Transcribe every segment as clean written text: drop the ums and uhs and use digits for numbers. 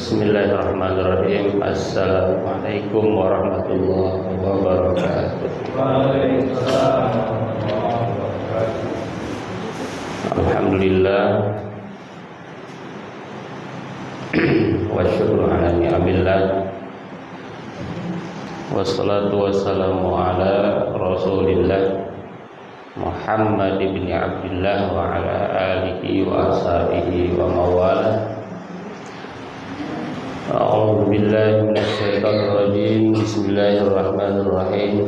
Bismillahirrahmanirrahim. Assalamualaikum warahmatullahi wabarakatuh. Waalaikumsalam. Alhamdulillah wa syukru ala ni'amillah, wassalatu wassalamu ala rasulillah Muhammad ibn Abdullah wa ala alihi wa ashabihi wa mawalah. A'udzu billahi minasy syaithanir rajim. Bismillahirrahmanirrahim.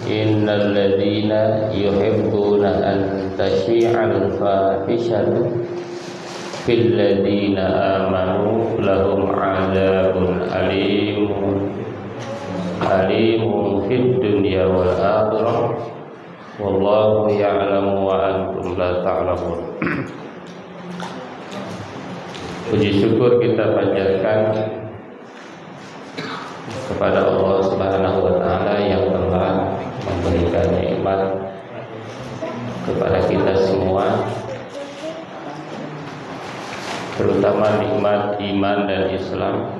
Innal ladzina yuhibbuna an tashi'al fahishatu fil ladzina amanu lahum 'adzabun alimun fid dunya wal akhirah wallahu ya'lamu wa antum la ta'lamun. Puji syukur kita panjatkan kepada Allah Subhanahu wa taala yang telah memberikan nikmat kepada kita semua, terutama nikmat iman dan Islam,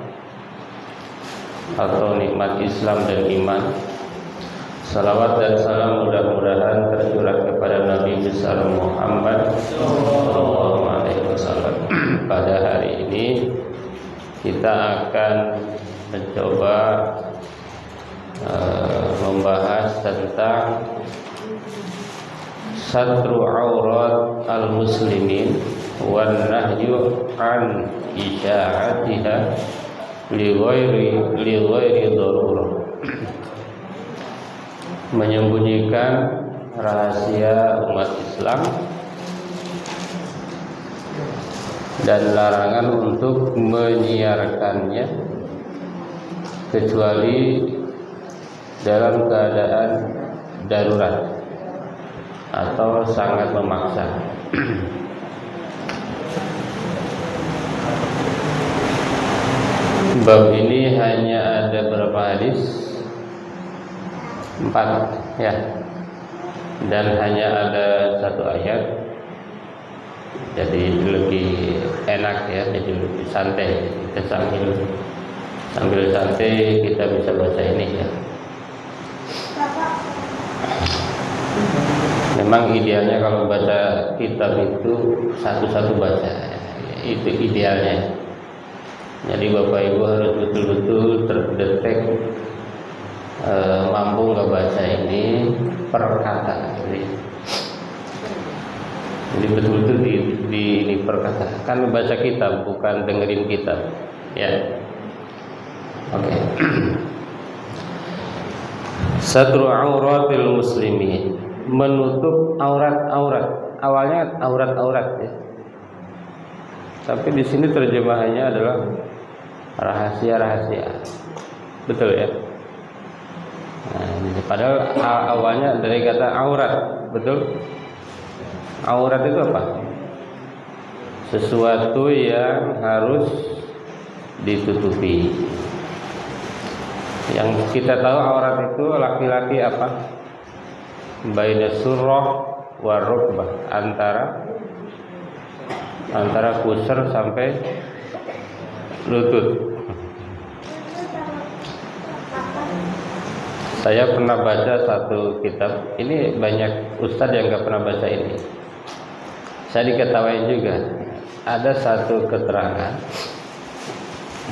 atau nikmat Islam dan iman. Salawat dan salam mudah-mudahan tercurah kepada Nabi besar Muhammad sallallahu alaihi wasallam. Pada hari ini kita akan mencoba membahas tentang satru aurat al-muslimin wan nahyu an isya'atiha li ghairi darurah. Menyembunyikan rahasia umat Islam dan larangan untuk menyiarkannya kecuali dalam keadaan darurat atau sangat memaksa. Bab ini hanya ada berapa hadis? 4 ya, dan hanya ada 1 ayat, jadi lebih enak ya, jadi lebih santai. Kita sambil santai kita bisa baca ini ya. Memang idealnya kalau baca kitab itu satu-satu baca, itu idealnya. Jadi Bapak Ibu harus betul-betul terdetek mampu nggak baca ini per kata, jadi betul-betul di per kata. Kan baca kitab bukan dengerin kitab ya. Oke. Satru auratil muslimin, menutup aurat-aurat. Awalnya aurat-aurat ya, tapi di sini terjemahannya adalah rahasia-rahasia. Betul ya. Nah, padahal awalnya dari kata aurat, betul? Aurat itu apa? Sesuatu yang harus ditutupi. Yang kita tahu aurat itu laki-laki apa? Baina surrah wa rukbah, antara pusar sampai lutut. Saya pernah baca satu kitab, ini banyak ustadz yang gak pernah baca ini. Saya diketawain juga. Ada satu keterangan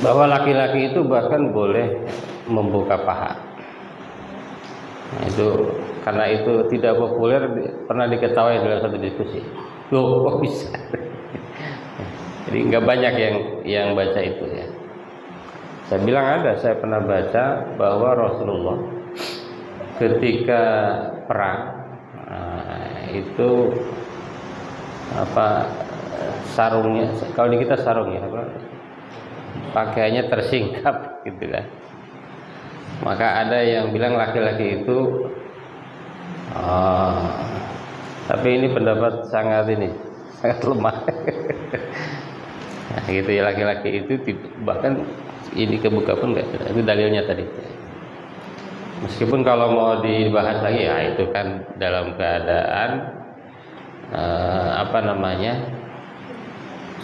bahwa laki-laki itu bahkan boleh membuka paha. Nah, itu karena itu tidak populer, pernah diketawain dalam satu diskusi. Loh, kok bisa? Jadi nggak banyak yang baca itu ya. Saya bilang ada, saya pernah baca bahwa Rasulullah ketika perang itu apa, sarungnya, kalau di kita sarung ya, apa, pakaiannya tersingkap gitu kan. Maka ada yang bilang laki-laki itu tapi ini pendapat sangat lemah. Nah, gitu ya, laki-laki itu bahkan ini kebuka pun enggak. Itu dalilnya tadi. Meskipun kalau mau dibahas lagi ya itu kan dalam keadaan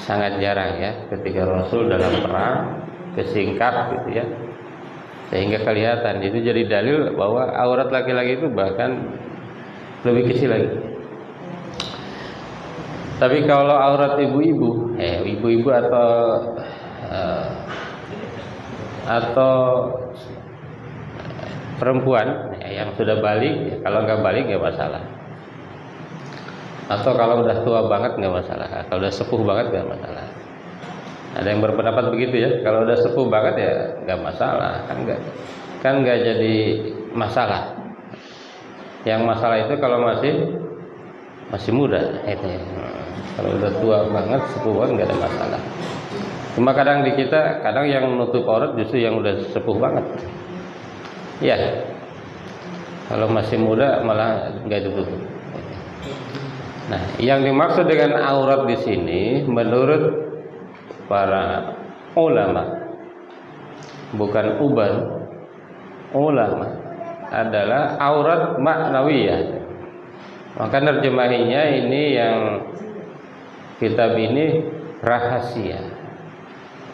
sangat jarang ya, ketika Rasul dalam perang kesingkap gitu ya, sehingga kelihatan. Itu jadi dalil bahwa aurat laki-laki itu bahkan lebih kecil lagi. Tapi kalau aurat ibu-ibu, ibu-ibu atau perempuan yang sudah balik, kalau nggak balik nggak masalah. Atau kalau udah tua banget nggak masalah. Kalau udah sepuh banget nggak masalah. Ada yang berpendapat begitu ya. Kalau udah sepuh banget ya nggak masalah, kan nggak jadi masalah. Yang masalah itu kalau masih muda itu. Kalau udah tua banget, sepuh banget nggak ada masalah. Cuma kadang di kita, kadang yang menutup aurat justru yang udah sepuh banget. Ya, kalau masih muda malah nggak ditutup. Nah, yang dimaksud dengan aurat di sini menurut para ulama, bukan uban, ulama adalah aurat maknawiyah. Maka terjemahinya ini yang kitab ini rahasia,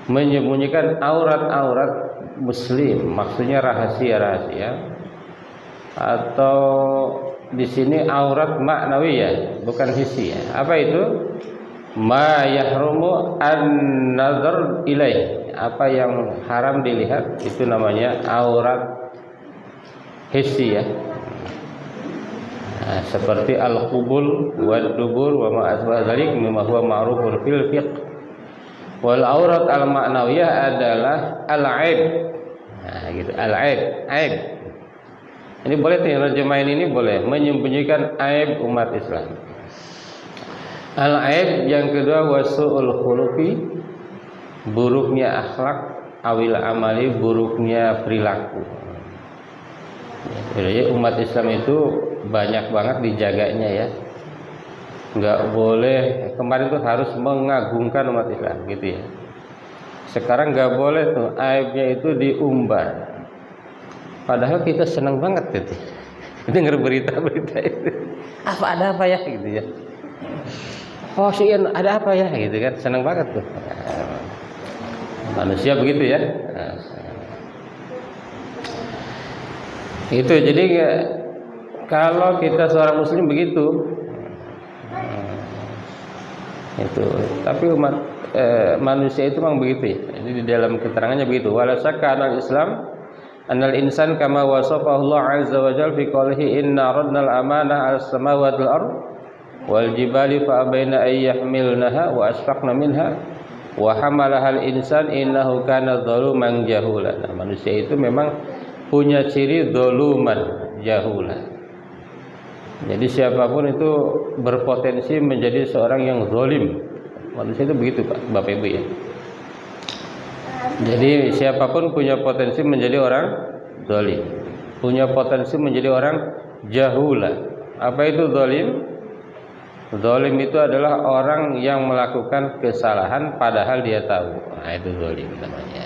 menyembunyikan aurat-aurat muslim, maksudnya rahasia-rahasia. Atau di sini aurat maknawiyah, bukan hissiyah. Apa itu? Ma yahrumu an-nazar ilaih, apa yang haram dilihat itu namanya aurat hissiyah. Nah, seperti al-qubul wad-dubur wa ma asbah dzalik mimma huwa ma'rufun fil fiqh. Wal aurat al-ma'nawiyah adalah al-aib. Nah, gitu, al-aib, aib. Ini boleh terjemahin ini boleh menyembunyikan aib umat Islam. Al-aib yang kedua wasu'ul khuluqi, buruknya akhlak, awil amali, buruknya perilaku. Jadi umat Islam itu banyak banget dijaganya ya. Nggak boleh, kemarin tuh harus mengagungkan umat Islam gitu ya. Sekarang nggak boleh tuh aibnya itu diumbar. Padahal kita senang banget gitu. Dengar berita-berita itu. Ada apa ya gitu ya. Oh sih ada apa ya gitu kan, senang banget tuh. Manusia begitu ya. Itu jadi kalau kita seorang muslim begitu. Itu. Tapi umat manusia itu memang begitu ya. Jadi di dalam keterangannya begitu. Wala syakka anal Islam annal insan kama wasafahu Allah azza wa jalla fi qoulihi inna radna al-amanah 'alas samawati wal ard wal jibali fa abaina ay yahmilnaha wa asfaqna minha wa hamalaha al-insan innahu kana zaluman jahula. Nah, manusia itu memang punya ciri zaluman jahula. Jadi siapapun itu berpotensi menjadi seorang yang zalim. Manusia itu begitu Pak, Bapak Ibu ya. Jadi siapapun punya potensi menjadi orang zalim, punya potensi menjadi orang jahula. Apa itu zalim? Zalim itu adalah orang yang melakukan kesalahan padahal dia tahu. Nah, itu zalim namanya.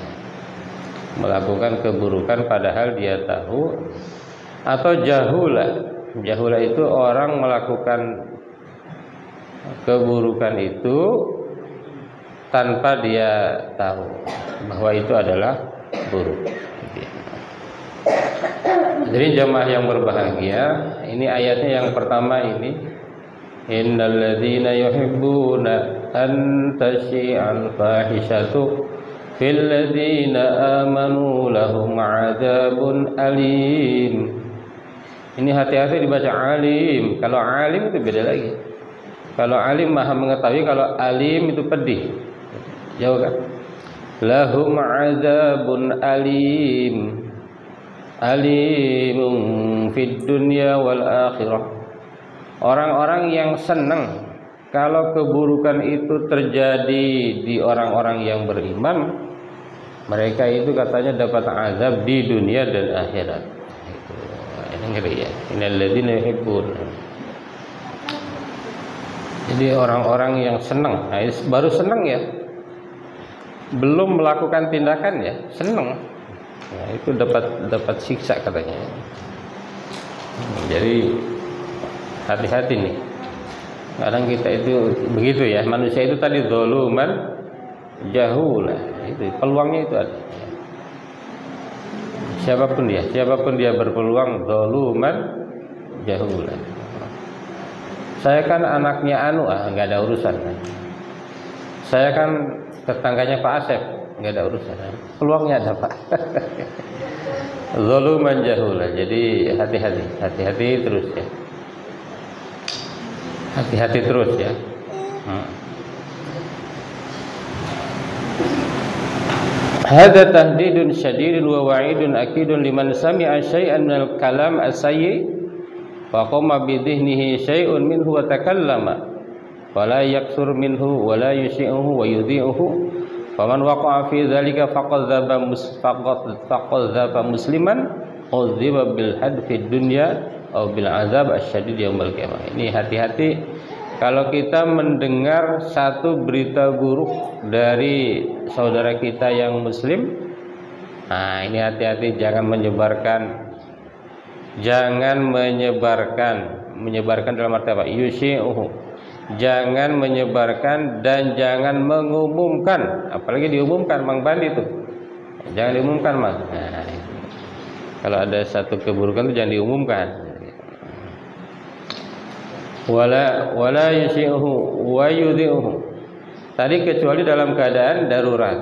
Melakukan keburukan padahal dia tahu. Atau jahula. Jahula itu orang melakukan keburukan itu tanpa dia tahu bahwa itu adalah buruk. Jadi jamaah yang berbahagia, ini ayatnya yang pertama ini, innal ladzina yuhibbuna an tasyi'al fahishatu fil ladzina amanu lahum 'adzabun alim. Ini hati-hati dibaca alim. Kalau alim itu beda lagi. Kalau alim maha mengetahui, kalau alim itu pedih. Jauh kan? Lahum 'adzabun alim. Alimun fid dunya wal akhirah. Orang-orang yang senang kalau keburukan itu terjadi di orang-orang yang beriman, mereka itu katanya dapat azab di dunia dan akhirat. Itu ini ngeri ya. Innal ladzina yuhibbun. Jadi orang-orang yang senang, nah, baru senang ya, belum melakukan tindakan ya, senang. Nah, itu dapat siksa katanya. Jadi hati-hati nih. Kadang kita itu begitu ya, manusia itu tadi zaluman jahula. itu peluangnya itu ada. Siapapun dia berpeluang zaluman jahulan. Saya kan anaknya anu, nggak ada urusan. Saya kan tetangganya Pak Asep, nggak ada urusan. Peluangnya ada Pak. Zaluman jahulan. Jadi hati-hati terus ya. Hati-hati terus ya. Hadza tahdidun syadidun wa wa'idun akidun liman sami'a syai'an minal kalam as-sayyi wa qama bi dhihnihi syai'un minhu wa takallama wa la yaksur minhu wa la yushi'uhu wa yudhi'uhu faman waqa'a fi dzalika faqad dzaba musliman udhiba bil had fid dunya aw bil azab asyadid yaumil qiyamah. Ini hati-hati kalau kita mendengar satu berita buruk dari saudara kita yang muslim, nah ini hati-hati, jangan menyebarkan dalam arti apa? Yushi'uhu, jangan menyebarkan dan jangan mengumumkan, apalagi diumumkan, Mang Bandi itu, jangan diumumkan Mang. Nah, kalau ada satu keburukan itu jangan diumumkan. Wala yushi'uhu wa yudhi'uhu. Tadi kecuali dalam keadaan darurat.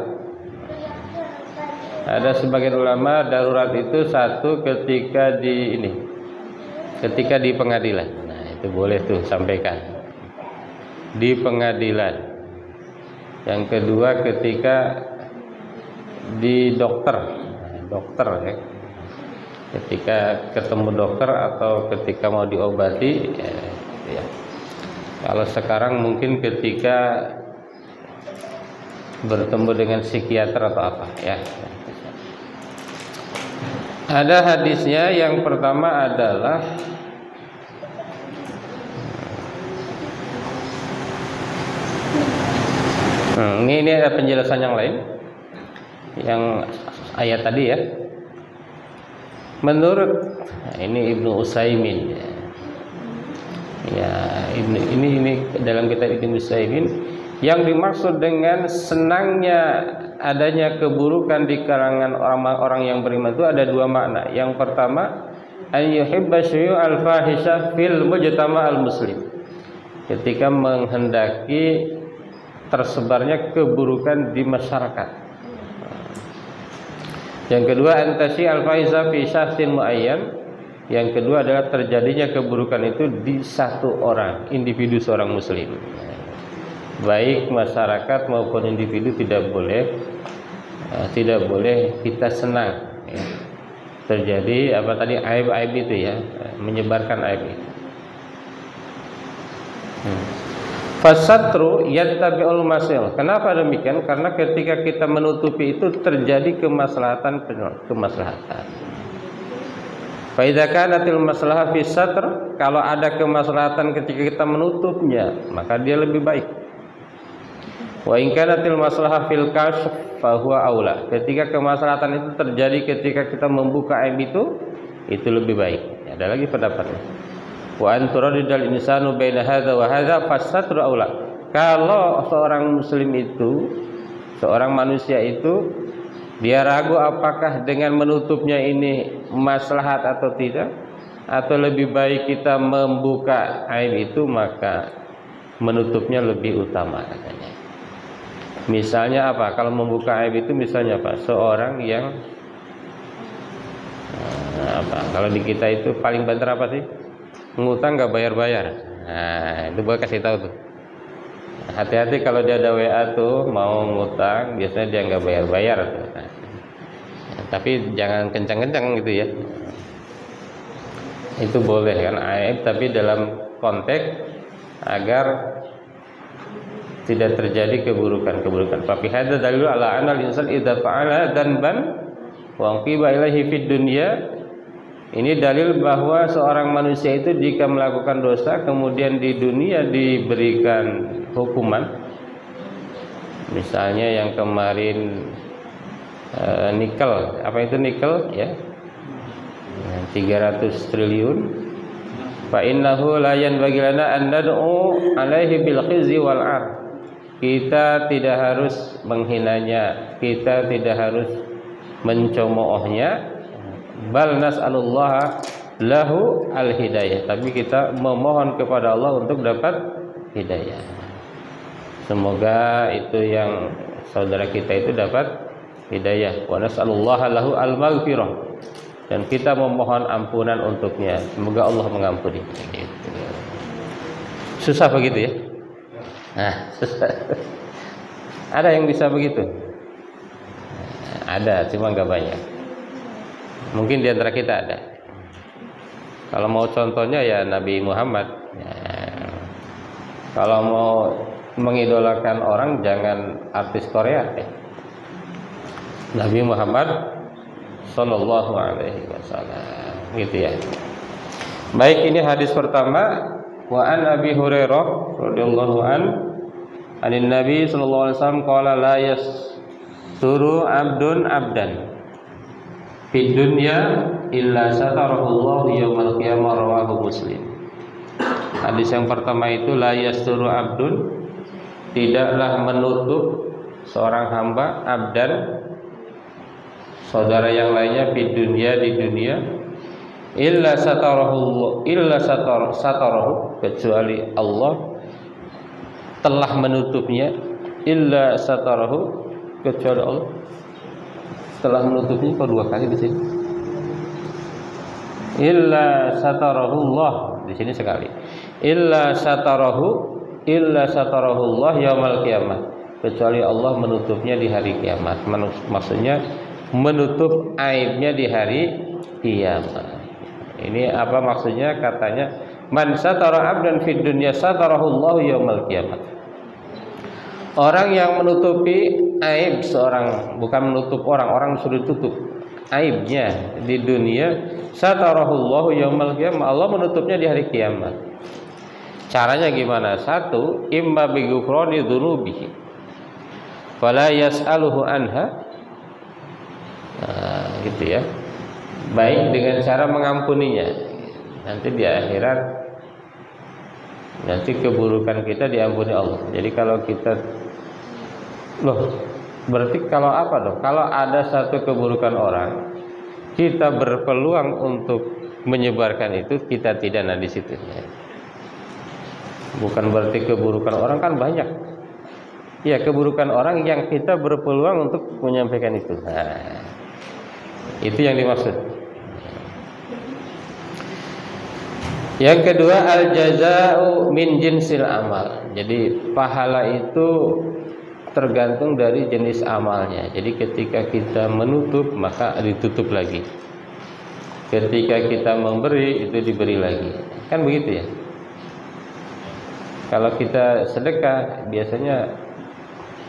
Ada sebagian ulama darurat itu satu ketika di pengadilan. Nah, itu boleh tuh sampaikan. Di pengadilan. Yang kedua ketika di dokter ya. Ketika ketemu dokter atau ketika mau diobati ya. Kalau sekarang mungkin ketika bertemu dengan psikiater atau apa ya. Ada hadisnya, yang pertama adalah ini ada penjelasan yang lain, yang ayat tadi ya. Menurut ini Ibnu Utsaimin ya, ini dalam kitab Ibnu Utsaimin, yang dimaksud dengan senangnya adanya keburukan di kalangan orang-orang yang beriman itu ada dua makna. Yang pertama, an yuhibba syuyu'al fahisyah fil mujtama'al muslim, ketika menghendaki tersebarnya keburukan di masyarakat. Yang kedua, antasi al-fahisyah fi syahsin muayyan, yang kedua adalah terjadinya keburukan itu di satu orang, individu seorang muslim. Baik masyarakat maupun individu tidak boleh kita senang ya. Terjadi apa tadi, aib-aib itu ya, menyebarkan aib itu. Fasatru yattabi'ul masil. Kenapa demikian? Karena ketika kita menutupi itu terjadi kemaslahatan. Fa idza kanatil maslahah fi satr, kalau ada kemaslahatan ketika kita menutupnya, maka dia lebih baik. Wa in kanatil maslahah fil kashf fa huwa aula. Ketika kemaslahatan itu terjadi ketika kita membuka aib itu lebih baik. Ada lagi pendapatnya. Wa anturadidal insanu baina hadza wa hadza fasatru aula. Kalau seorang muslim itu, seorang manusia itu, dia ragu apakah dengan menutupnya ini maslahat atau tidak, atau lebih baik kita membuka aib itu, maka menutupnya lebih utama katanya. Misalnya apa? Kalau membuka aib itu misalnya apa? Seorang yang kalau di kita itu paling banter apa sih? Ngutang nggak bayar-bayar. Nah, itu gue kasih tahu tuh. Hati-hati kalau dia ada WA tuh mau ngutang, biasanya dia nggak bayar-bayar tuh. Nah, tapi jangan kencang-kencang gitu ya. Itu boleh kan aib, tapi dalam konteks agar tidak terjadi keburukan. Tapi hadza dalil ala anal insan idza fa'ala dzanban wa qiba ilaihi fid dunya. Ini dalil bahwa seorang manusia itu jika melakukan dosa kemudian di dunia diberikan hukuman. Misalnya yang kemarin nikel, apa itu nikel ya? 300 triliun. Fa innahu la yanbaghi lana an nad'u alaihi bil khizi wal 'ar. kita tidak harus menghinanya, kita tidak harus mencemoohnya, bal nas'alullah lahu al-hidayah, tapi kita memohon kepada Allah untuk dapat hidayah. Semoga itu yang saudara kita itu dapat hidayah. Wa nas'alullah lahu al-maghfirah, dan kita memohon ampunan untuknya, semoga Allah mengampuni. Susah begitu ya? Nah, susah. Ada yang bisa begitu? Ada, cuma nggak banyak. Mungkin di antara kita ada. Kalau mau contohnya ya Nabi Muhammad. Ya. Kalau mau mengidolakan orang jangan artis Korea. Nabi Muhammad Sallallahu Alaihi Wasallam. Gitu ya. Baik, ini hadis pertama. Wa an Abi Hurairah radhiyallahu anin Nabi sallallahu alaihi wasallam qala la yasturu abdun abdan fid dunya illa satarahullahu yaumal qiyamah, rawahu Muslim. Hadis yang pertama itu la yasturu abdun, tidaklah menutup seorang hamba, abdan saudara yang lainnya, fid dunya di dunia, illa satarahu kecuali Allah telah menutupnya, illa satarahu kecuali Allah telah menutupnya. Kedua kali di sini illa satarahu Allah, di sini sekali illa satarahu Allah yaumal qiyamah, kecuali Allah menutupnya di hari kiamat. Maksudnya menutup aibnya di hari kiamat. Ini apa maksudnya? Katanya man satara abdan fid dunya satarahullahu yaumal qiyamah. Orang yang menutupi aib seorang, bukan menutup orang sudah tutup aibnya di dunia, satarahullahu yaumal qiyamah, Allah menutupnya di hari kiamat. Caranya gimana? Satu, imma bi ghufrani dzunubihi fala yas'aluhu anha. Nah, gitu ya. Baik dengan cara mengampuninya, nanti di akhirat nanti keburukan kita diampuni Allah. Jadi kalau kita berarti kalau apa dong? Kalau ada satu keburukan orang, kita berpeluang untuk menyebarkan itu, kita tidak. Nah di situ bukan berarti keburukan orang kan banyak. Ya, keburukan orang yang kita berpeluang untuk menyampaikan itu. Nah, itu yang dimaksud. Yang kedua, al-jaza'u min jinsil amal. Jadi pahala itu tergantung dari jenis amalnya. Jadi ketika kita menutup, maka ditutup lagi. Ketika kita memberi, itu diberi lagi. Kan begitu ya? Kalau kita sedekah, biasanya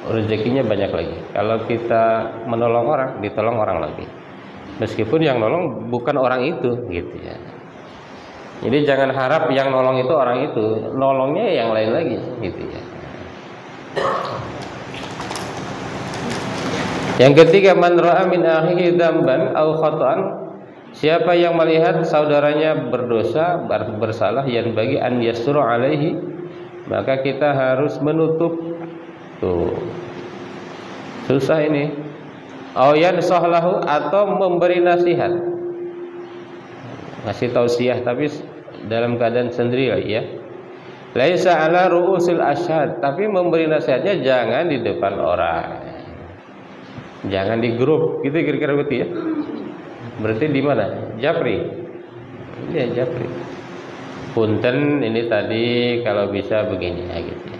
rezekinya banyak lagi. Kalau kita menolong orang, ditolong orang lagi. Meskipun yang nolong bukan orang itu, gitu ya. Jadi jangan harap yang nolong itu orang itu, nolongnya yang lain lagi, gitu ya. Yang ketiga, man ra'a min akhihi dzamban aw khata'an, siapa yang melihat saudaranya berdosa, bersalah, yang bagi an yastura alaihi, maka kita harus menutup. Tuh. Susah ini. Aw yansahlahu, atau memberi nasihat. Ngasih tausiah tapi dalam keadaan sendiri ya. Laisa ala ru'usil asyhad, tapi memberi nasihatnya jangan di depan orang. Jangan di grup, gitu kira-kira begitu ya. Berarti di mana? Japri. Iya, japri. Punten ini tadi kalau bisa begini ya gitu ya.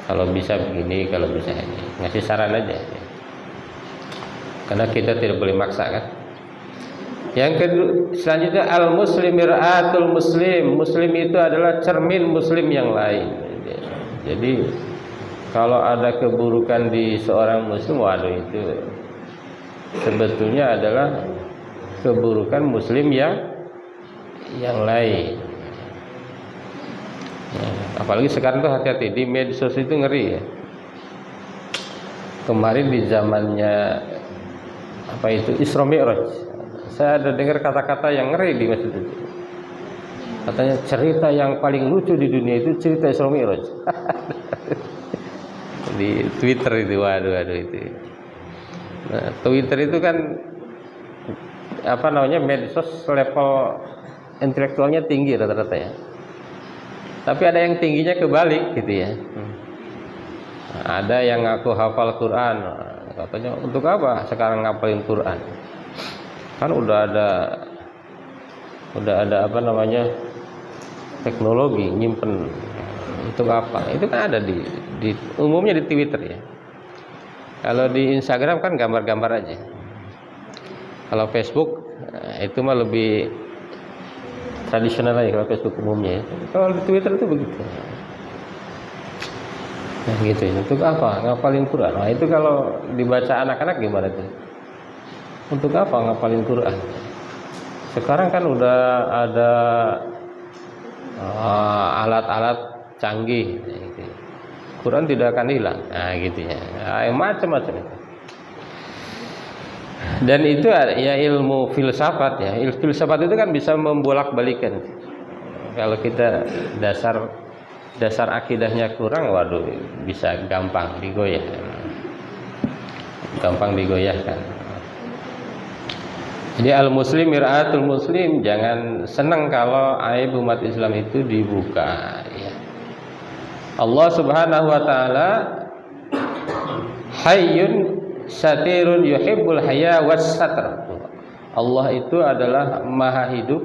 Kalau bisa begini, kalau bisa ini. Ngasih saran aja ya. Karena kita tidak boleh maksa kan. Yang kedua, selanjutnya al-muslim mir'atul muslim. Muslim itu adalah cermin muslim yang lain. Jadi kalau ada keburukan di seorang muslim, waduh itu sebetulnya adalah keburukan muslim yang lain. Ya, apalagi sekarang tuh hati-hati di medsos itu, ngeri ya. Kemarin di zamannya apa itu Isra Mi'raj, saya ada dengar kata-kata yang ngeri di masjid itu. Katanya cerita yang paling lucu di dunia itu cerita Isra Mi'raj. di Twitter itu, waduh itu. Nah, Twitter itu kan apa namanya, medsos level intelektualnya tinggi rata-rata ya. Tapi ada yang tingginya kebalik gitu ya. Ada yang ngaku hafal Quran, katanya untuk apa sekarang ngapalin Quran? Kan udah ada apa namanya, teknologi nyimpen, untuk apa? Itu kan ada di umumnya di Twitter ya. Kalau di Instagram kan gambar-gambar aja. Kalau Facebook itu mah lebih tradisional aja kalau Facebook umumnya ya. Kalau di Twitter itu begitu. Nah gitu ya. Untuk apa ngapalin Quran? Nah itu kalau dibaca anak-anak gimana tuh? Untuk apa ngapalin Quran? Sekarang kan udah ada alat-alat canggih gitu. Quran tidak akan hilang. Nah gitu ya. Macam-macam itu. Dan itu ya ilmu filsafat ya. Ilmu filsafat itu kan bisa membolak-balikan. Kalau kita dasar akidahnya kurang, waduh bisa gampang digoyah. Gampang digoyahkan. Jadi al-muslim mir'atul muslim, jangan senang kalau aib umat Islam itu dibuka ya. Allah Subhanahu wa taala hayyun satirun yuhibbul haya was satr. Allah itu adalah maha hidup,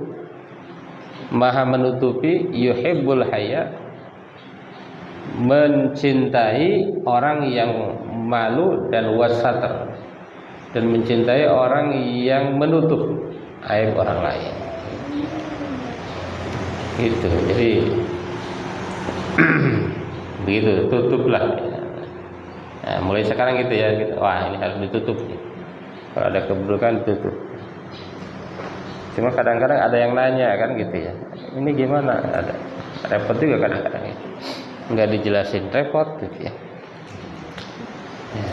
maha menutupi, yuhibbul haya, mencintai orang yang malu, dan was satr, dan mencintai orang yang menutup aib orang lain. Gitu. Jadi begitu, tutuplah. Nah, mulai sekarang gitu ya, gitu. Wah ini harus ditutup. Kalau ada keburukan ditutup. Cuma kadang-kadang ada yang nanya kan gitu ya. Ini gimana? Ada repot juga kadang-kadang ya. Nggak dijelasin, repot gitu ya.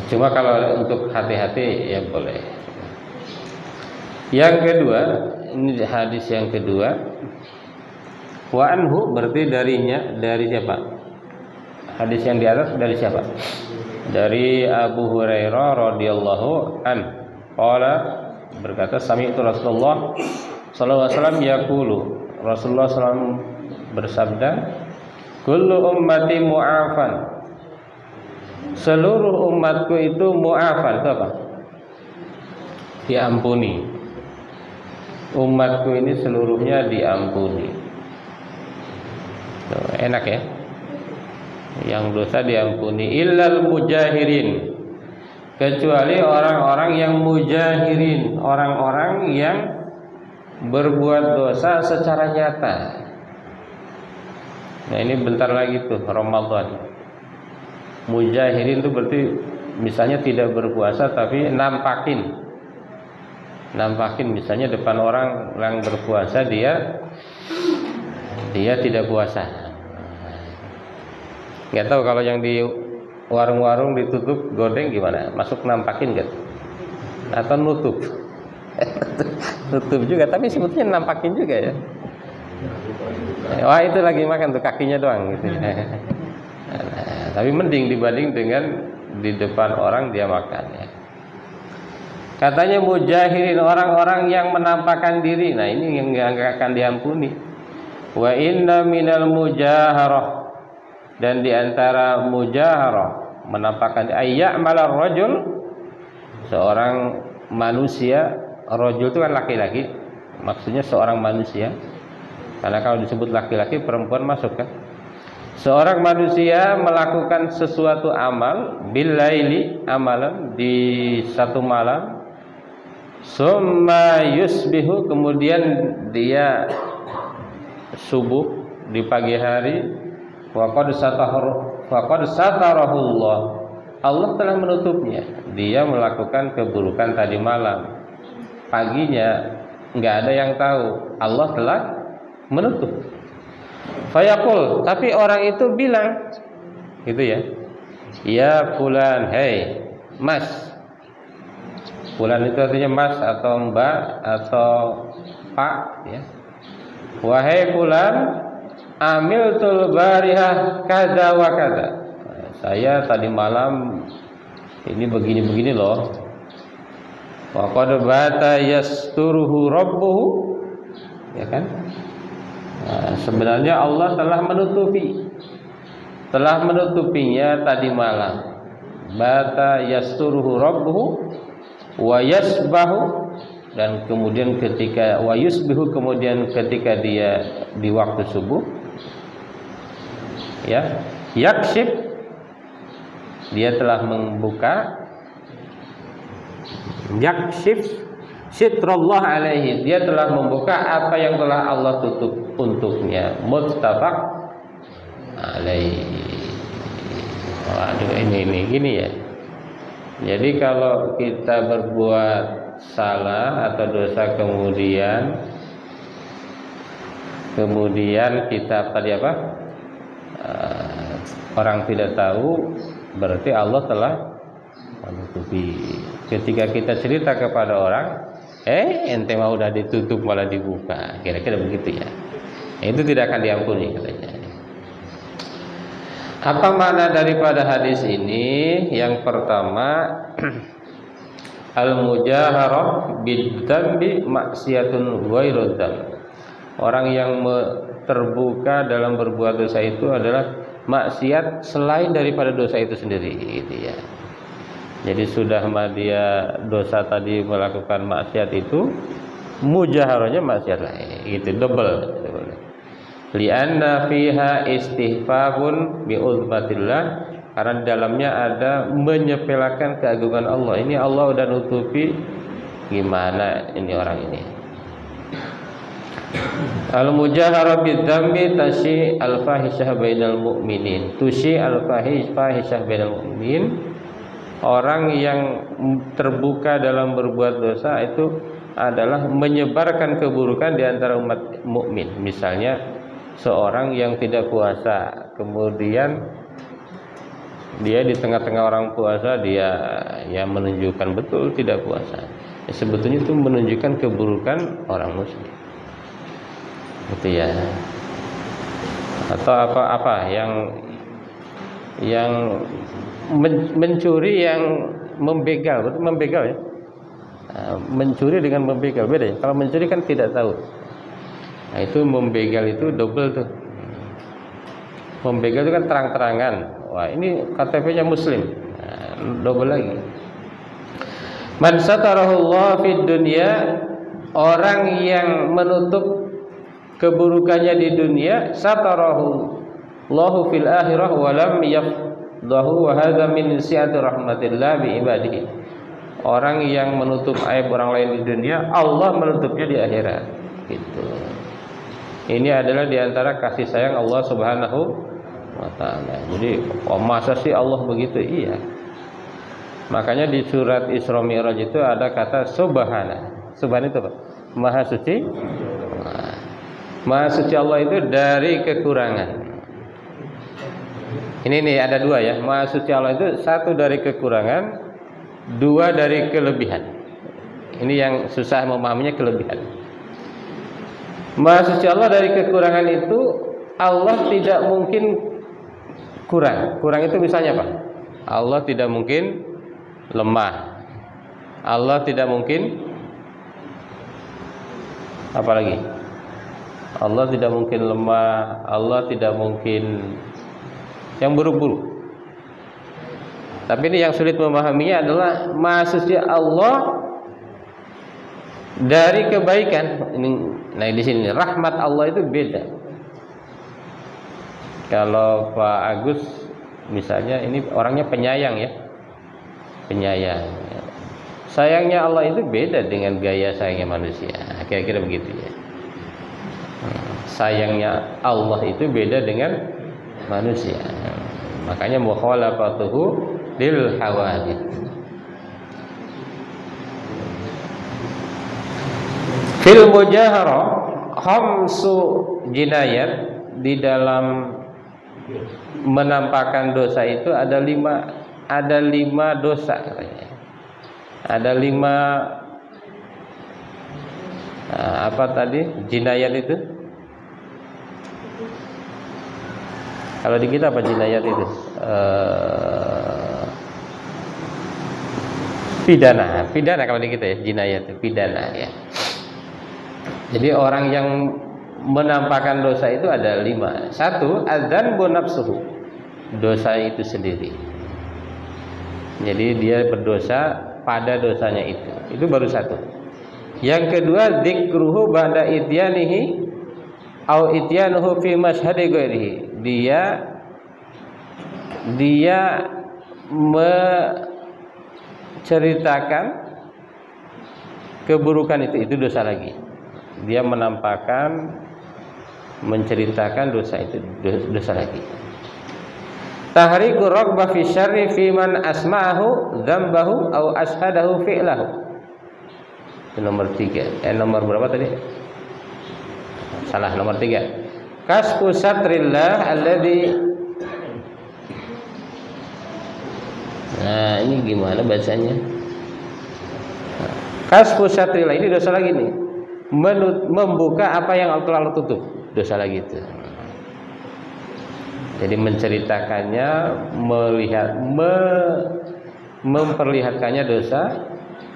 Cuma kalau untuk hati-hati ya boleh. Yang kedua, ini hadis yang kedua. Wa anhu berarti darinya, dari siapa? Hadis yang di atas dari siapa? Dari Abu Hurairah radhiyallahu an. Qala, berkata sami'tu Rasulullah sallallahu alaihi wasallam yaqulu. Rasulullah sallallahu bersabda, kullu ummati mu'afan. Seluruh umatku itu mu'afan. Itu apa? Diampuni. Umatku ini seluruhnya diampuni. Tuh, enak ya. Yang dosa diampuni, illal mujahirin, kecuali orang-orang yang mujahirin, orang-orang yang berbuat dosa secara nyata. Nah ini bentar lagi tuh Ramadan. Mujahirin itu berarti misalnya tidak berpuasa tapi nampakin, misalnya depan orang yang berpuasa dia tidak puasa. Nggak tahu kalau yang di warung-warung ditutup gordeng gimana? Masuk nampakin nggak? Atau nutup? Tutup juga, tapi sebetulnya nampakin juga ya. Wah itu lagi makan tuh kakinya doang gitu. Nah, tapi mending dibanding dengan di depan orang dia makan ya. Katanya mujahirin, orang-orang yang menampakkan diri. Nah ini yang nggak akan diampuni. Wa inna minal mujaharah, dan diantara mujaharah menampakkan ayya'malar rajul, seorang manusia, rajul itu kan laki-laki, maksudnya seorang manusia, karena kalau disebut laki-laki perempuan masuk kan. Seorang manusia melakukan sesuatu amal billaili, amalan di satu malam, summa yusbihu, kemudian dia subuh di pagi hari, waqad satarahu Allah, Allah telah menutupnya. Dia melakukan keburukan tadi malam, paginya nggak ada yang tahu, Allah telah menutup. Fayaqul, tapi orang itu bilang gitu ya, ya fulan, hei mas. Fulan itu artinya mas atau mbak atau pak ya. Wahai fulan, amiltul barihah kada wa kada, saya tadi malam ini begini-begini loh. Wa qad bata yasturuhu rabbuhu, ya kan? Nah, sebenarnya Allah telah menutupinya tadi malam. Bata yasturuhu rabbuhu wa yasbahu, dan kemudian ketika wa yusbihu, kemudian ketika dia di waktu subuh, ya, yakshif, dia telah membuka, yakshif sitrullah alaihi, dia telah membuka apa yang telah Allah tutup untuknya. Muttafaq alaihi. Waduh, ini gini ya. Jadi kalau kita berbuat salah atau dosa kemudian kita tadi apa? Orang tidak tahu, berarti Allah telah menutupi. Ketika kita cerita kepada orang, ente mah udah ditutup malah dibuka, kira-kira begitu ya. Itu tidak akan diampuni katanya. Apa makna daripada hadis ini? Yang pertama, al-mujaharah bid-dzambi maksiatun ghairu dzam. Orang yang terbuka dalam berbuat dosa itu adalah maksiat selain daripada dosa itu sendiri, gitu ya. Jadi sudah dia dosa tadi melakukan maksiat itu, mujaharahnya maksiat lain, itu double. Lianna fiha istihfafun bi uzmatillah, karena di dalamnya ada menyepelekan keagungan Allah. Ini Allah udah nutupi, gimana ini orang ini. Al-mujaharah bidzambi tashi al-fahisyah bainal mu'minin. Tushi al-fahisyah bainal mu'minin. Orang yang terbuka dalam berbuat dosa itu adalah menyebarkan keburukan di antara umat mukmin. Misalnya seorang yang tidak puasa, kemudian dia di tengah-tengah orang puasa dia yang menunjukkan betul tidak puasa. Sebetulnya itu menunjukkan keburukan orang muslim. Gitu ya. Atau apa yang mencuri, yang membegal, betul membegal ya. Mencuri dengan membegal beda ya. Kalau mencuri kan tidak tahu. Nah, itu membegal itu double tuh. Membegal itu kan terang-terangan. Wah, ini KTP-nya muslim. Nah, double lagi. Man satarahullah fid dunya, orang yang menutup keburukannya di dunia, satarahu Allahu fil akhirah wa lam yafdahu, wa hadza min si'ati rahmatillah bi ibadihi. Orang yang menutup aib orang lain di dunia, Allah menutupnya di akhirat. Gitu. Ini adalah diantara kasih sayang Allah Subhanahu wa ta'ala. Jadi, masa sih Allah begitu? Iya. Makanya di surat Isra Mi'raj itu ada kata subhana. Subhana itu apa? Maha suci. Maha suci Allah itu dari kekurangan. Ini nih ada dua ya. Maha suci Allah itu satu dari kekurangan, dua dari kelebihan. Ini yang susah memahaminya, kelebihan. Maha suci Allah dari kekurangan itu, Allah tidak mungkin kurang. Kurang itu misalnya apa? Allah tidak mungkin lemah. Allah tidak mungkin apa lagi? Allah tidak mungkin lemah. Allah tidak mungkin yang buruk-buruk. Tapi ini yang sulit memahaminya adalah Maha suci Allah dari kebaikan. Nah, di sini rahmat Allah itu beda. Kalau Pak Agus misalnya ini orangnya penyayang ya. Penyayang. Sayangnya Allah itu beda dengan gaya sayangnya manusia. Kira-kira begitu ya. Sayangnya Allah itu beda dengan manusia. Makanya mukhalafatuhu lil hawadits. Fil mujaharah khamsu jinayat, di dalam menampakkan dosa itu ada lima dosa katanya. Ada 5 apa tadi jinayat itu? Kalau di kita apa jinayat itu? pidana kalau di kita ya, jinayah itu pidana ya. Jadi orang yang menampakkan dosa itu ada 5. 1, adzanbu nafsuhu, dosa itu sendiri. Jadi dia berdosa pada dosanya itu baru 1. Yang kedua, dzikruhu ba'da ityanihi au ityanuhu fi mashhadi ghairihi, dia menceritakan keburukan itu dosa lagi. Dia menampakkan, menceritakan dosa itu dosa lagi. Tahriku raghbah fi syarri fi man asma'ahu dzambahu au ashhadahu fi'lahu. Itu nomor 3. Nomor berapa tadi? Salah, nomor 3. Kasfu satrillah alladzi. Nah, ini gimana bacanya? Kasfu satrillah, ini dosa lagi nih. Membuka apa yang telah tutup, dosa lagi itu. Jadi menceritakannya, memperlihatkannya dosa.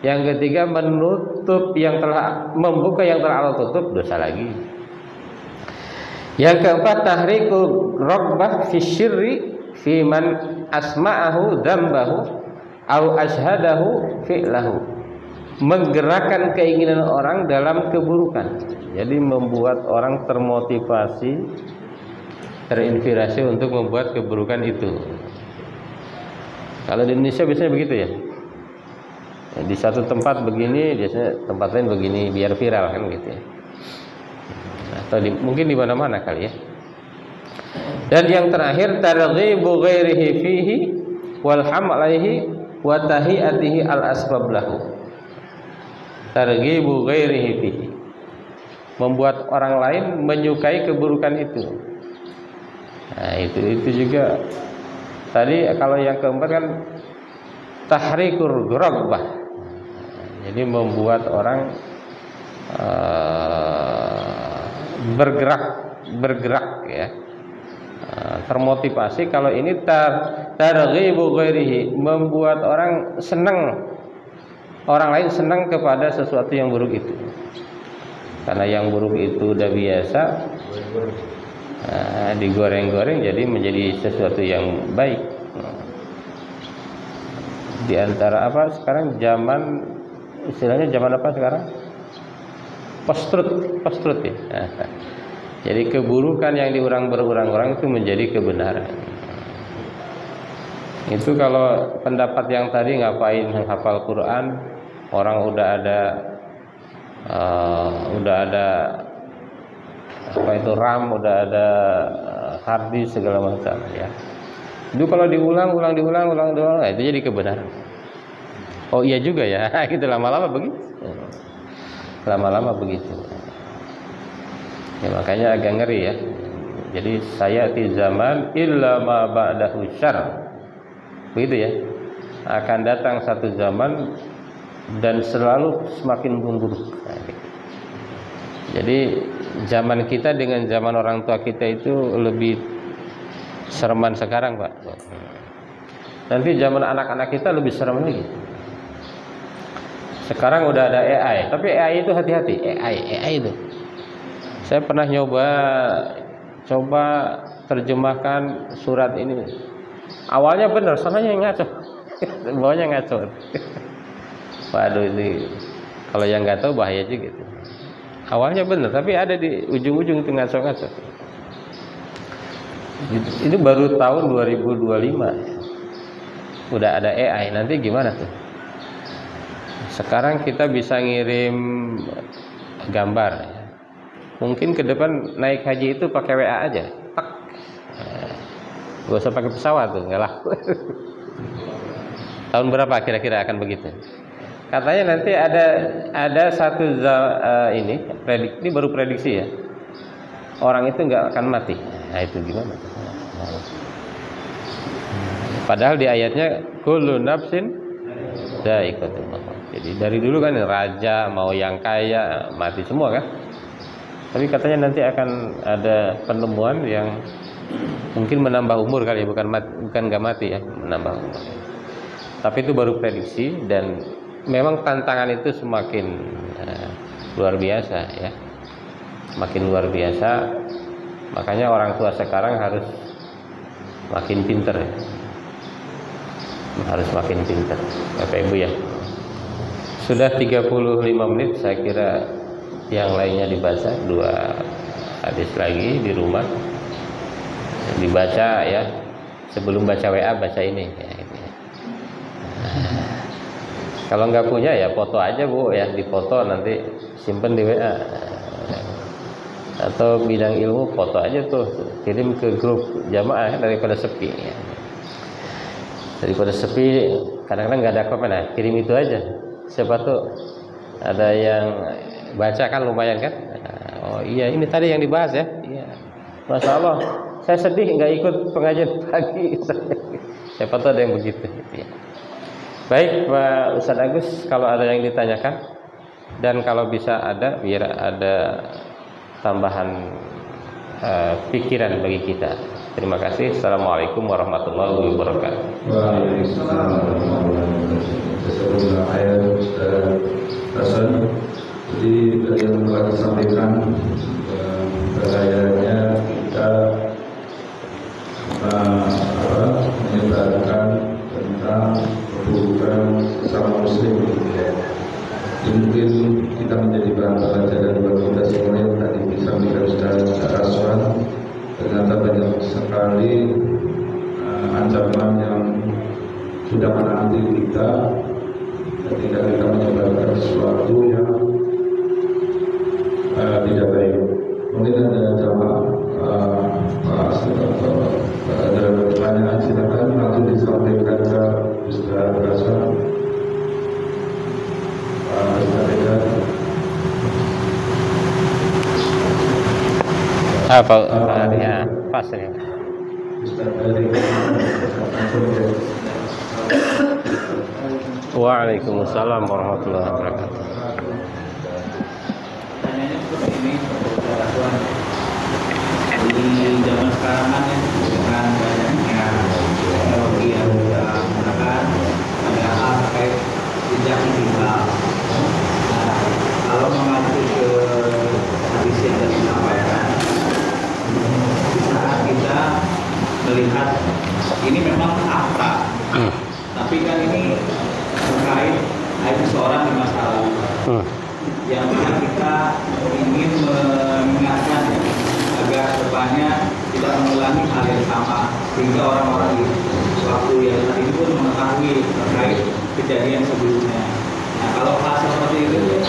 Yang ketiga, membuka yang telah Allah tutup, dosa lagi. Yang keempat, tahriku raghbah fi syirri fi man asma'ahu dzambahu au ashhadahu fi'lahu, menggerakkan keinginan orang dalam keburukan. Jadi membuat orang termotivasi, terinspirasi untuk membuat keburukan itu. Kalau di Indonesia biasanya begitu ya. Di satu tempat begini, biasanya tempat lain begini, biar viral kan gitu ya. Atau mungkin di mana-mana kali ya. Dan yang terakhir, targhibu ghairihi fihi wal hamlaihi wa tahiyatihi al asbab lahu. Targhibu ghairihi fihi, membuat orang lain menyukai keburukan itu. Nah, itu juga tadi. Kalau yang keempat kan tahrikur raghbah, jadi membuat orang bergerak ya, termotivasi. Kalau ini targhibu ghairihi, membuat orang senang, orang lain senang kepada sesuatu yang buruk itu. Karena yang buruk itu udah biasa, digoreng-goreng jadi menjadi sesuatu yang baik. Di antara apa sekarang zaman, istilahnya zaman apa sekarang? Post-truth ya. Jadi keburukan yang berulang-ulang itu menjadi kebenaran. Itu kalau pendapat yang tadi, ngapain menghafal Quran, orang udah ada apa itu RAM, udah ada hard disk segala macam ya. Itu kalau diulang, itu jadi kebenaran. Oh iya juga ya, gitu lama-lama begitu. Ya, makanya agak ngeri ya. Jadi saya di zaman illa ma ba'dahu syarr. Begitu ya. Akan datang satu zaman dan selalu semakin memburuk. Jadi zaman kita dengan zaman orang tua kita itu lebih sereman sekarang, Pak. Nanti zaman anak-anak kita lebih serem lagi. Sekarang udah ada AI, tapi AI itu hati-hati. AI itu. Saya pernah coba terjemahkan surat ini. Awalnya benar, soalnya ngaco. Bawahnya ngaco. Waduh, ini kalau yang nggak tahu bahaya juga gitu. Awalnya benar, tapi ada di ujung-ujung itu ngaco-ngaco. Itu baru tahun 2025 udah ada AI. Nanti gimana tuh? Sekarang kita bisa ngirim gambar. Mungkin ke depan naik haji itu pakai WA aja. Tak. Gak usah pakai pesawat tuh, nggak laku. Tahun berapa kira-kira akan begitu? Katanya nanti ada satu ini baru prediksi ya. Orang itu nggak akan mati. Nah itu gimana? Padahal di ayatnya kullu nafsin dha'iqatul maut. Jadi dari dulu kan raja mau yang kaya mati semua kan. Tapi katanya nanti akan ada penemuan yang Mungkin menambah umur kali ya, bukan nggak mati ya, menambah umur. Tapi itu baru prediksi, dan memang tantangan itu semakin luar biasa ya, semakin luar biasa. Makanya orang tua sekarang harus makin pinter ya, harus makin pinter, Bapak Ibu ya. Sudah 35 menit, saya kira yang lainnya dibaca, 2 hadis lagi di rumah dibaca ya. Sebelum baca WA baca ini ya, gitu ya. Kalau nggak punya ya foto aja Bu ya, dipoto nanti simpen di WA. Atau bidang ilmu foto aja tuh, kirim ke grup jamaah daripada sepi ya. Daripada sepi kadang-kadang nggak ada komen, nah kirim itu aja, siapa tuh ada yang baca kan, lumayan kan. Oh iya, ini tadi yang dibahas ya. Iya, Masya Allah, saya sedih nggak ikut pengajian pagi. Siapa tuh ada yang begitu gitu ya. Baik Pak Ustadz Agus, kalau ada yang ditanyakan, dan kalau bisa ada, biar ada tambahan pikiran bagi kita. Terima kasih. Assalamualaikum warahmatullahi wabarakatuh. Waalaikumsalam warahmatullahi wabarakatuh. Jadi dari yang telah disampaikan, kayaknya kita menyebarkan tentang keburukan sesama muslim. Mungkin kita menjadi bahan pelajaran buat kita semua yang tadi disampaikan secara rasuan. Ternyata banyak sekali ancaman yang sudah menanti kita ketika kita menyebarkan sesuatu yang tidak baik. Mungkin ada jamaah ada pertanyaan, silakan langsung disampaikan ke Ustaz Hasan. Apa ya, pas ya. Waalaikumsalam warahmatullahi wabarakatuh. Pertanyaannya seperti ini, di zaman sekarang kan dengan banyaknya teknologi yang kita gunakan, ada hal terkait jejak digital. Nah, kalau mengacu ke hadis yang tadi disampaikan, di saat kita melihat ini memang fakta, tapi kan ini terkait aib seorang di masa lalu, yang mana kita ingin mengingatkan agar depannya tidak mengulangi hal yang sama, sehingga orang-orang di waktu yang saat ini pun mengetahui terkait kejadian sebelumnya. Nah, kalau hal seperti itu,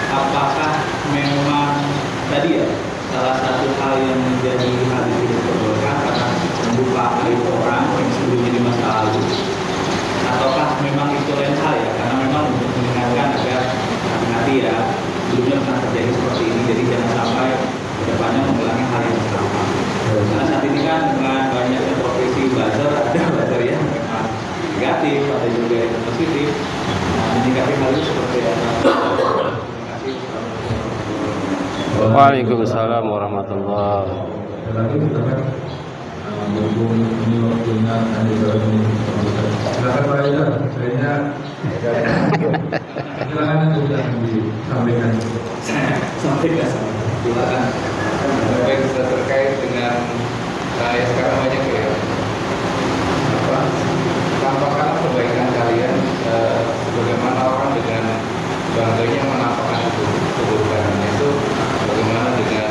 apakah memang tadi ya salah satu hal yang menjadi hal yang tidak diperbolehkan karena membuka aib orang yang sebelumnya di masa lalu, ataukah memang itu lain hal ya, karena memang untuk mengingatkan agar hati-hati ya, sebelumnya pernah terjadi seperti ini, jadi jangan sampai kedepannya mengulangi hal yang sama. Karena saat ini kan dengan banyaknya profesi buzzer, ada buzzer yang memang negatif, ada juga yang positif. Nah, menyikapi hal itu seperti apa? Terima kasih. Waalaikumsalam warahmatullahi wabarakatuh. Lagi kita kan berhubung ini waktunya ada ini. Silakan Pak Ida, kayaknya silakan itu yang disampaikan. Sampaikan. Silakan. Baik, terkait dengan yang sekarang banyak ya tampakkan kebaikan kalian, bagaimana orang dengan bangganya menampakkan keburukan itu, bagaimana dengan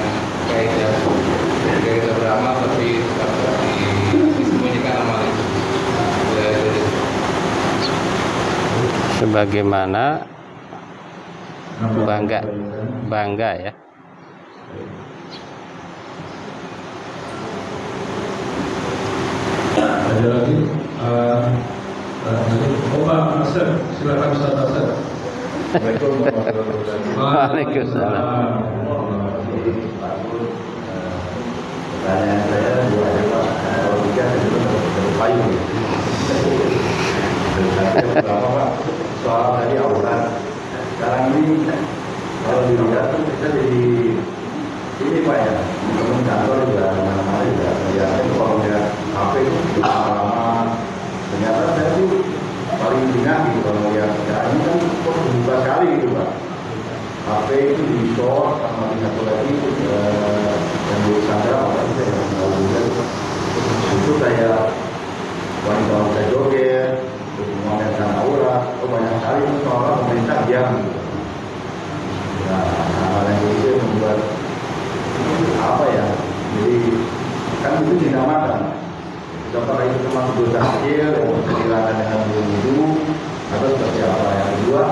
kaidah beramal tapi disembunyikan amal itu. Sebagaimana bangga ya. Ada lagi? Pak Asep, silakan Ustaz Asep. Waalaikumsalam. Pertanyaan saya dua aja Pak, kalau tiga itu berpayung. Berapa Pak? Soal tadi aurat. Sekarang ini kalau dilihat kita jadi ini Pak ya, teman kantor juga mana-mana juga melihatnya ya ini kan kok terbuka sekali gitu Pak. HP itu di store sama di satu lagi yang di Sandra apa itu yang tahu juga itu kayak wanita joget, memamerkan aura, banyak sekali itu soal pemerintah diam. Ya, hal yang itu membuat apa ya? Jadi kan itu dinamakan. Apakah itu cuma dosa kecil yang berkaitan dengan bulu atau seperti apa? Yang kedua,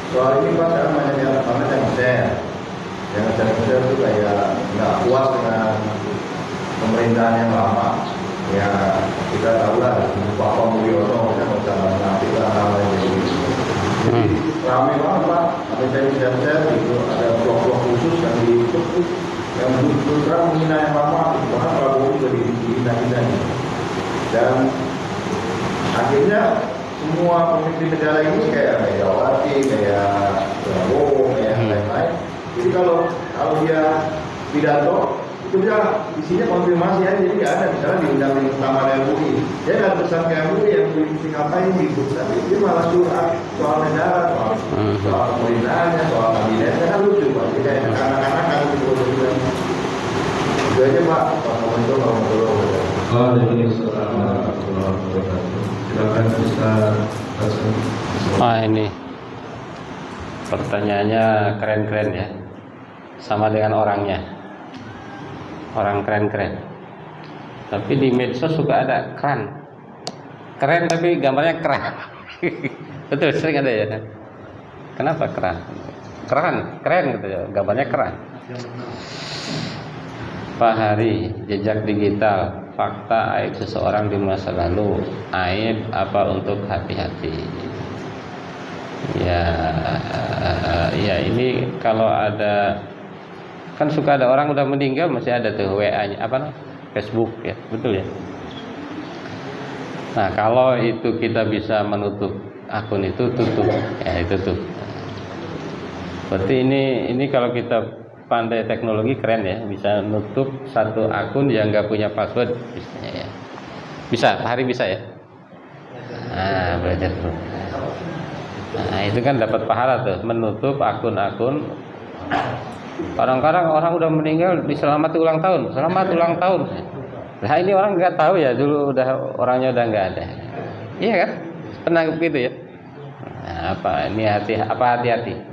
soal ini Pak sekarang banyak yang share. Yang share itu kayak nggak puas dengan pemerintahan yang lama. Ya kita tahu lah, Pak Mulyono kita nggak usah menafsir hal yang gitu. Jadi ramai banget Pak. Ada share itu ada blog-blog khusus yang di YouTube yang betul-betul menghina yang lama. Bahkan Prabowo juga dihina-hina. Dan akhirnya semua pemimpin negara ini kayak Megawati, kayak Prabowo, kayak lain-lain. Jadi kalau dia pidato itu bisa isinya konfirmasi aja, jadi nggak ada misalnya diundang di Taman MUI, dia nggak pesan ke MUI yang mesti ngapain gitu, tapi dia malah curhat soal negara, soal pemerintahannya, soal kabinetnya kan lucu Pak, jadi kayak anak-anak kan gitu. Itu aja Pak, Pak Komentar. Silakan Ustaz Hasan. Ini pertanyaannya keren-keren ya, sama dengan orangnya, orang keren-keren. Tapi di medsos suka ada keren tapi gambarnya keren. Betul, sering ada ya. Kenapa keren gitu ya, gambarnya keren. Pak Hari, jejak digital, fakta aib seseorang di masa lalu, aib apa untuk hati-hati? Ya ini kalau ada, kan suka ada orang udah meninggal masih ada tuh WA-nya Facebook ya, betul ya. Nah kalau itu kita bisa menutup akun itu, tutup ya, itu tuh. Berarti ini kalau kita pandai teknologi keren ya, bisa nutup satu akun yang nggak punya password misalnya ya. Bisa, Pak Hari bisa ya. Nah belajar tuh. Nah itu kan dapat pahala tuh, menutup akun-akun. Kadang-kadang orang udah meninggal diselamati ulang tahun, selamat ulang tahun. Nah ini orang nggak tahu ya, dulu orangnya udah nggak ada. Iya kan? Pernah begitu ya. Nah, hati-hati.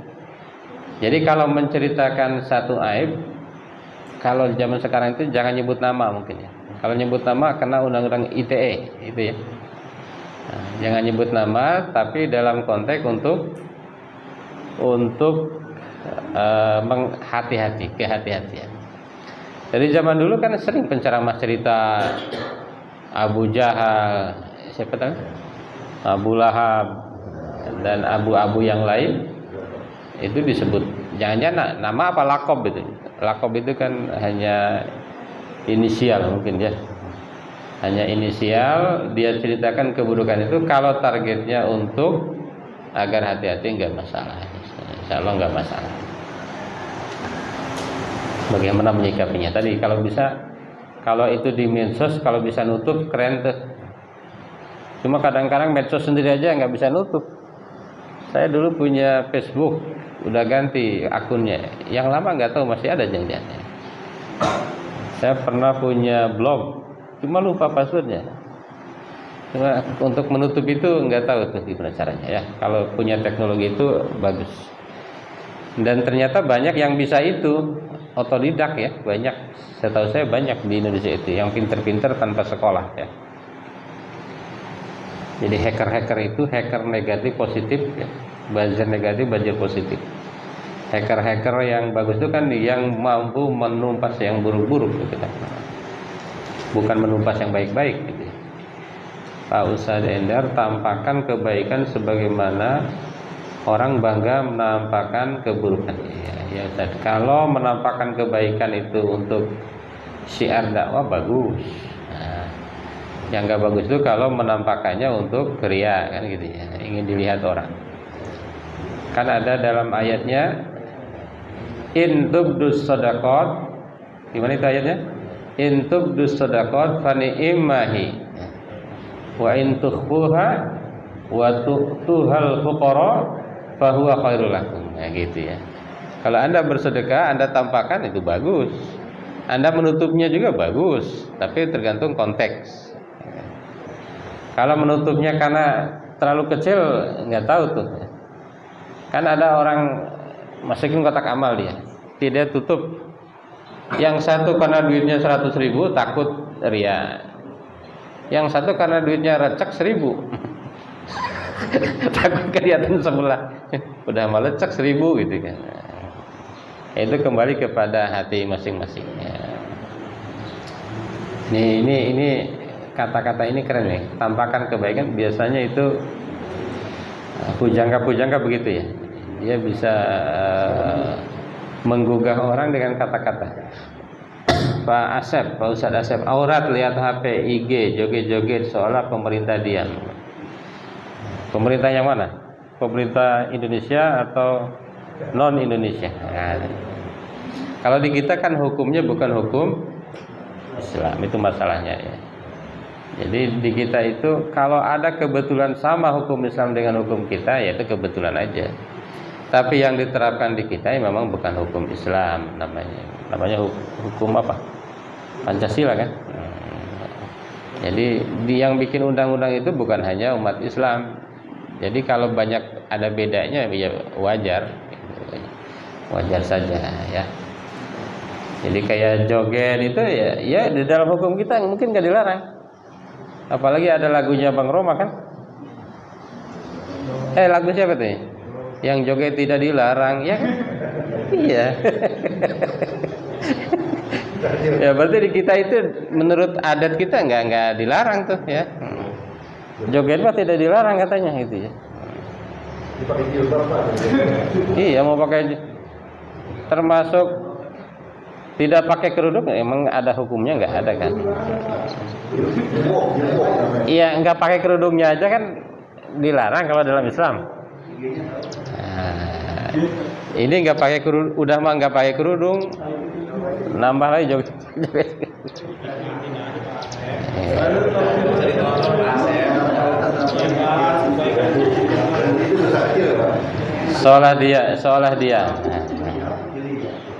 Jadi kalau menceritakan satu aib, kalau zaman sekarang itu jangan nyebut nama mungkin ya. Kalau nyebut nama kena undang-undang ITE itu ya. Nah, jangan nyebut nama, tapi dalam konteks untuk kehati-hatian. Dari zaman dulu kan sering penceramah cerita Abu Jahal, siapa tahu? Abu Lahab dan abu-abu yang lain. Itu disebut jangan-jangan nama apa lakob itu. Lakob itu kan hanya inisial mungkin ya. Hanya inisial, dia ceritakan keburukan itu kalau targetnya untuk agar hati-hati nggak masalah. Insya Allah nggak masalah. Bagaimana menyikapinya? Tadi kalau itu di medsos kalau bisa nutup keren tuh. Cuma kadang-kadang medsos sendiri aja nggak bisa nutup. Saya dulu punya Facebook, udah ganti akunnya. Yang lama nggak tahu masih ada janjiannya. Saya pernah punya blog, cuma lupa passwordnya. Cuma untuk menutup itu nggak tahu tuh gimana caranya ya. Kalau punya teknologi itu bagus. Dan ternyata banyak yang bisa itu otodidak ya, banyak. Setahu saya banyak di Indonesia itu yang pinter-pinter tanpa sekolah ya. Jadi hacker itu hacker negatif positif ya. Buzzer negatif, buzzer positif. Hacker yang bagus itu kan yang mampu menumpas yang buruk-buruk gitu kan. Bukan menumpas yang baik-baik gitu. Pak Ustadz Endar tampakkan kebaikan sebagaimana orang bangga menampakkan keburukan. Ya Ustadz, kalau menampakkan kebaikan itu untuk syiar dakwah bagus. Yang nggak bagus itu kalau menampakkannya untuk kriya kan gitu ya, ingin dilihat orang. Kan ada dalam ayatnya in tubdus shadaqat, gimana itu ayatnya? In tubdus shadaqat fa ni'mahi wa in tukhfuha wa tuhal fuqara fa huwa khairul lakum. Nah, gitu ya. Kalau Anda bersedekah, Anda tampakkan itu bagus. Anda menutupnya juga bagus, tapi tergantung konteks. Kalau menutupnya karena terlalu kecil, nggak tahu tuh. Kan ada orang masukin kotak amal dia, tidak tutup. Yang satu karena duitnya 100.000 takut ria. Yang satu karena duitnya recek 1.000 takut kelihatan sebelah. Udah malah lecek 1.000 gitu kan. Itu kembali kepada hati masing-masing. Ini kata-kata ini keren nih. Tampakan kebaikan biasanya itu pujangga-pujangga begitu ya. Dia bisa menggugah orang dengan kata-kata. Pak Ustadz Asep, aurat lihat HP, IG, joget-joget seolah pemerintah diam. Pemerintah yang mana? Pemerintah Indonesia atau non Indonesia? Nah, kalau di kita kan hukumnya bukan hukum Islam, itu masalahnya ya. Jadi di kita itu kalau ada kebetulan sama hukum Islam dengan hukum kita, ya itu kebetulan aja. Tapi yang diterapkan di kita ya memang bukan hukum Islam namanya hukum apa? Pancasila kan. Jadi yang bikin undang-undang itu bukan hanya umat Islam. Jadi kalau banyak ada bedanya ya wajar saja ya. Jadi kayak joget itu ya di dalam hukum kita mungkin nggak dilarang. Apalagi ada lagunya Bang Roma kan. Lagu siapa tuh? Yang joget tidak dilarang ya kan? Iya. Ya berarti di kita itu menurut adat kita nggak dilarang tuh ya. Joget mah tidak dilarang katanya gitu ya. Dipakai jilbab Pak. Iya mau pakai, termasuk tidak pakai kerudung emang ada hukumnya nggak ada kan? Iya nggak pakai kerudungnya aja kan dilarang kalau dalam Islam. Nah, ini nggak pakai kerudung, udah mah nggak pakai kerudung, nambah lagi joget. Seolah dia.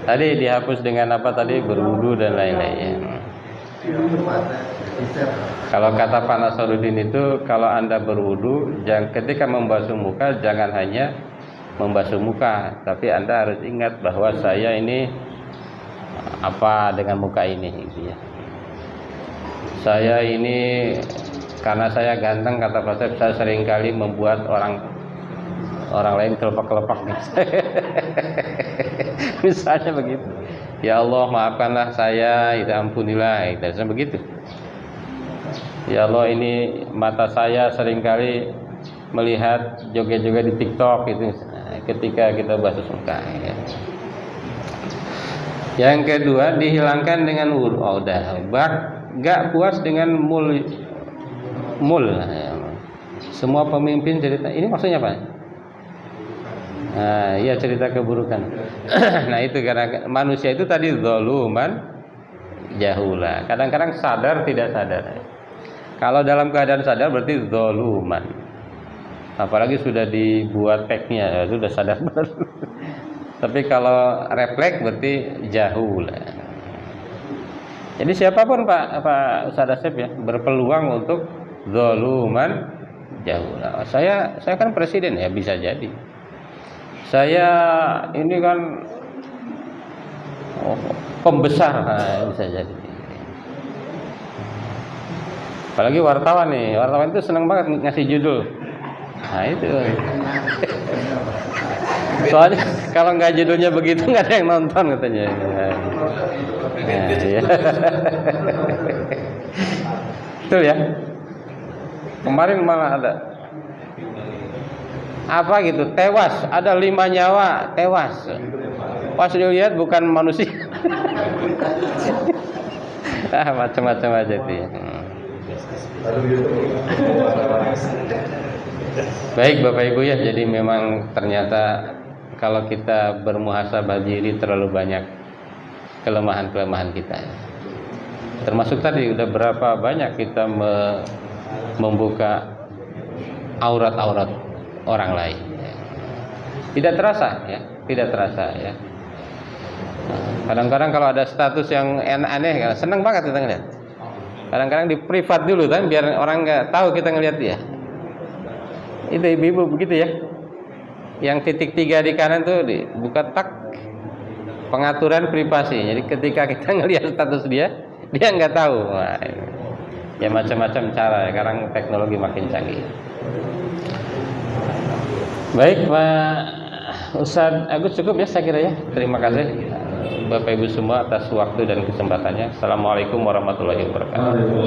Tadi dihapus dengan apa tadi? Berwudu dan lain-lain. Kalau kata Pak Nasaruddin itu, kalau Anda berwudu, ketika membasuh muka jangan hanya membasuh muka, tapi Anda harus ingat bahwa saya ini apa dengan muka ini gitu ya. Saya ini karena saya ganteng, kata Pak Sep, saya seringkali membuat orang lain kelepak-kelepak nih. Misalnya begitu. Ya Allah maafkanlah saya, ya ampunilah, itu begitu. Ya Allah ini mata saya seringkali melihat joget-joget di TikTok itu ketika kita basuh muka ya. Yang kedua dihilangkan dengan wudu. Udah gak puas dengan mul. Semua pemimpin cerita ini maksudnya apa? Nah, ya cerita keburukan. Nah itu karena manusia itu tadi zaluman jahula. Kadang-kadang sadar tidak sadar. Kalau dalam keadaan sadar berarti zaluman. Apalagi sudah dibuat packnya, ya, sudah sadar. Tapi kalau refleks berarti jahula. Jadi siapapun Pak Ustadz Asep ya berpeluang untuk zaluman jahula. Saya kan presiden ya, bisa jadi. Saya ini kan pembesar, bisa jadi. Apalagi wartawan nih, wartawan itu senang banget ngasih judul. Nah itu. Soalnya kalau nggak judulnya begitu nggak ada yang nonton katanya. Nah, ya. Betul ya. Kemarin malah ada apa gitu, tewas, ada 5 nyawa tewas. Pas dilihat bukan manusia. Macam-macam aja tuh ya. Baik Bapak Ibu ya, jadi memang ternyata kalau kita bermuhasabah diri terlalu banyak kelemahan-kelemahan kita. Termasuk tadi udah berapa banyak kita membuka aurat-aurat orang lain. Tidak terasa ya, tidak terasa ya. Kadang-kadang kalau ada status yang aneh, seneng banget kita ngeliat. Kadang-kadang di privat dulu kan, biar orang nggak tahu kita ngeliat dia. Itu ibu-ibu begitu ya. Yang titik 3 di kanan tuh dibuka tak, pengaturan privasi. Jadi ketika kita ngeliat status dia nggak tahu. Wah, ya macam-macam cara. Sekarang teknologi makin canggih. Baik, Pak Ustadz Agus, cukup ya saya kira ya. Terima kasih Bapak Ibu semua atas waktu dan kesempatannya. Assalamualaikum warahmatullahi wabarakatuh.